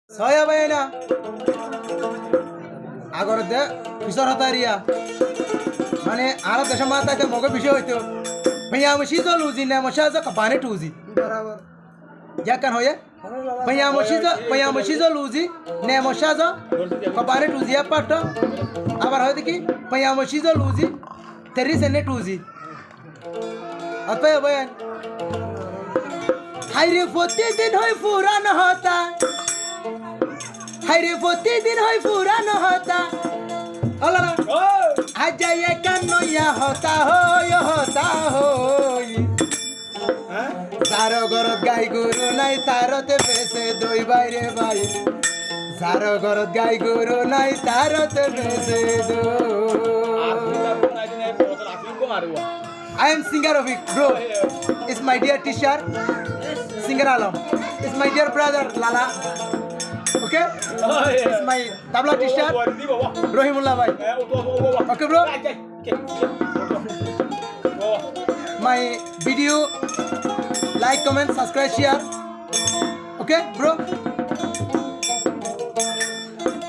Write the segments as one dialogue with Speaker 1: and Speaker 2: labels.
Speaker 1: ছয় ভাই না আগর দে পিছর হতারিয়া মানে আর দেশ মাতাতে মগে বিষয় হইতো भैया मशी जो लूजी ने मशा जो कपाने टूजी बराबर क्या कन होये भैया मशी जो लूजी ने मशा जो कपाने टूजी है पट्ट आबार होय देखी भैया मशी जो लूजी तेरी से ने टूजी अतः बयान हायरे फोते दिन होय पूरा न होता हायरे फोते दिन होय पूरा न होता अल्लाह आज ये कन्नो या होता हो सारो गरत गाई गुरु नाई तारते बेसे दोई बाई रे बाई सारो गरत गाई गुरु नाई तारते बेसे दो I am singer of it, bro. It's my dear teacher, singer Alam. It's my dear brother Lala. Okay? It's my tabla teacher, Rohimullah bhai. Okay, bro? My video, like, comment, subscribe, share. Okay, bro?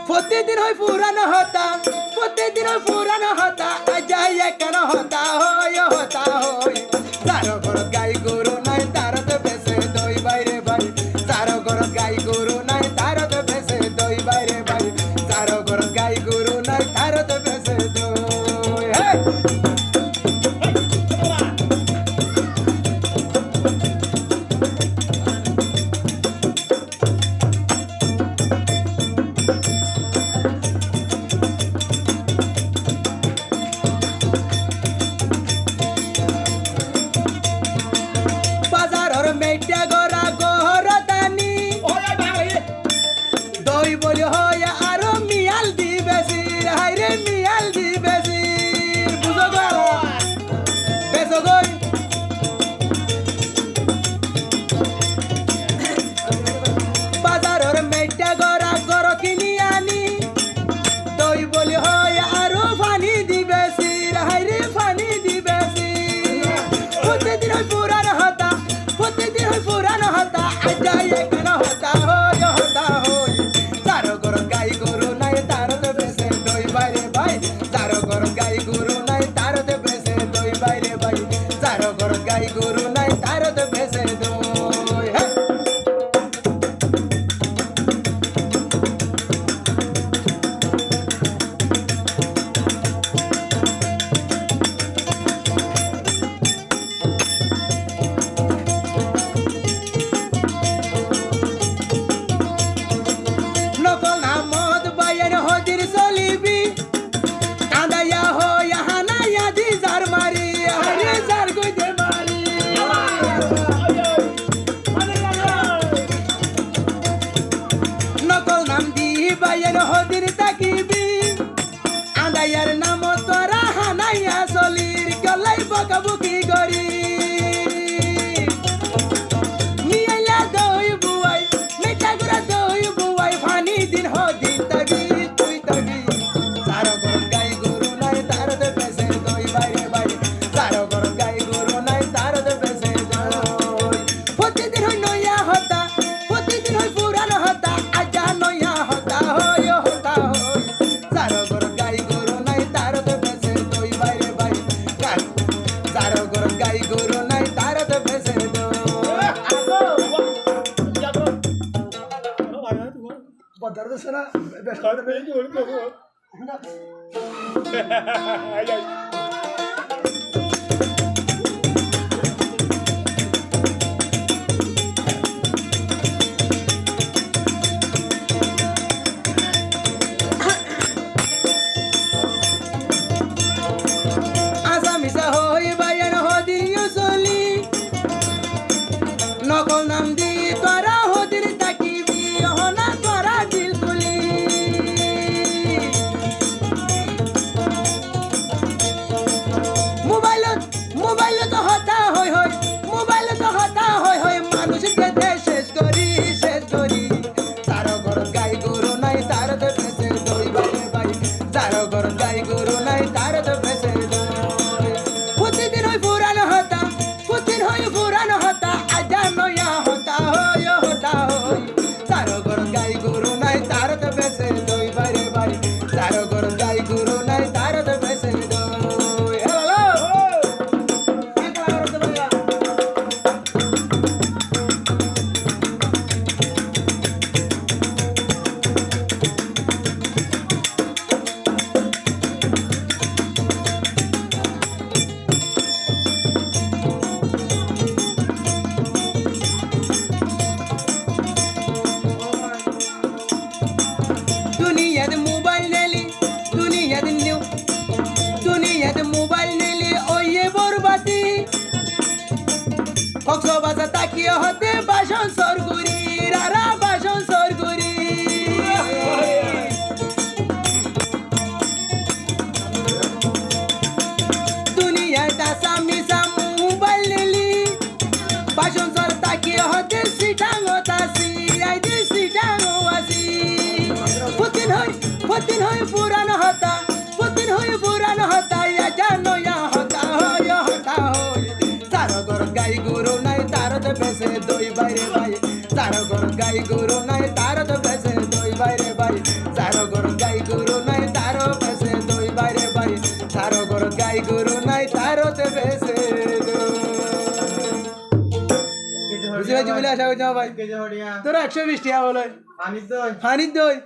Speaker 1: फोते दिन होय पूरा न होता फोते दिन होय पूरा न होता अजाय कन होता हो सारो गरत गाई गुरु नाई तारते बेसे दोई बाई रे बाई सारो गरत गाई गुरु नाई तारते बेसे दोई बाई रे बाई सारो गरत गाई गुरु नाई तारते बेसे दोई हे मेट्या गोरा गोहरदानी दई बोली होया आरो मियाल दी बेसिर हाय रे मियाल दी बेसिर बुझो गो बेसो गई बाजारर मेट्या गोरा गरो किनी आनी दई बोली होया आरो फानी दी बेसिर हाय रे फानी दी बेसिर होते दिन पूरा न होता होते दिन होय पूरा न होता अजाय कन होता हो सारो गरत गाई गुरु नाई तारते बेसे दोई बाई रे बाई सारो गरत गाई गुरु नाई तारते बेसे दोई बाई रे बाई सारो गरत गाई गुरु नाई तारते बेसे दोई हे होदिर ताकिबी आंदायार नाम तोरा हानाया सलिर गलाई बकाबुकी गरी मियाला दई बुआई मेटा गुरा दई बुआई फानी दिन होदिर ताकी तुई ताकी सारो गरत गाई गुरु नाई तारते बेसे दोई बाई रे बाई सारो गरत गाई गुरु नाई तारते बेसे दोई होते दिन होय नया होता होते दिन होय पुरान होता आजा नया होता हो सारो गरत गाई गुरु नाई तारते बेसे दोई बाई रे बाई सारो गरत गाई गुरु नाई तारते बेसे दो बदर दसना बेस्टर में जोड़ के नकल नाम दी तोरा होदिर ताकिबी होना तोरा दिल तुली मोबाइल तो होता होय मोबाइल तो होता होय मानुष के देश शेष करी सारो गरत गाई गुरु नाई तारते बेसे दोई बाई बाई सारो गरत गाई गुरु नाई तारते बेसे दोई होते दिन होय पूरा न होता होते दिन होय पूरा न होता आजा नया होता हो सारो गरत गाई गुरु কক্সবাজার তাকিয়ে হতে বাসন সরগুরি রারা বাসন সরগুরি দুনিয়ায় তাসা মিসা মোবাইল নিলি বাসন সর তাকিয়ে হতে সিটাং হতাসি আইদি সিটাং আসি পুতিন হই পুরান হতা পুতিন হই পুরান হতা ইয়া জানো ইয়া হতা হয় তার ঘর গাই গরু নাই তার তো বেসে দই বাইরে ভাই তার ঘর গাই গরু নাই তার তো বেসে দই বাইরে ভাই তার ঘর গাই গরু নাই তার বেসে দই বাইরে ভাই তার ঘর গাই গরু নাই তার তো বেসে বুঝতে পারছি বলে আশা করছি ভাই তোরা 120 টাকা বলে পানির দই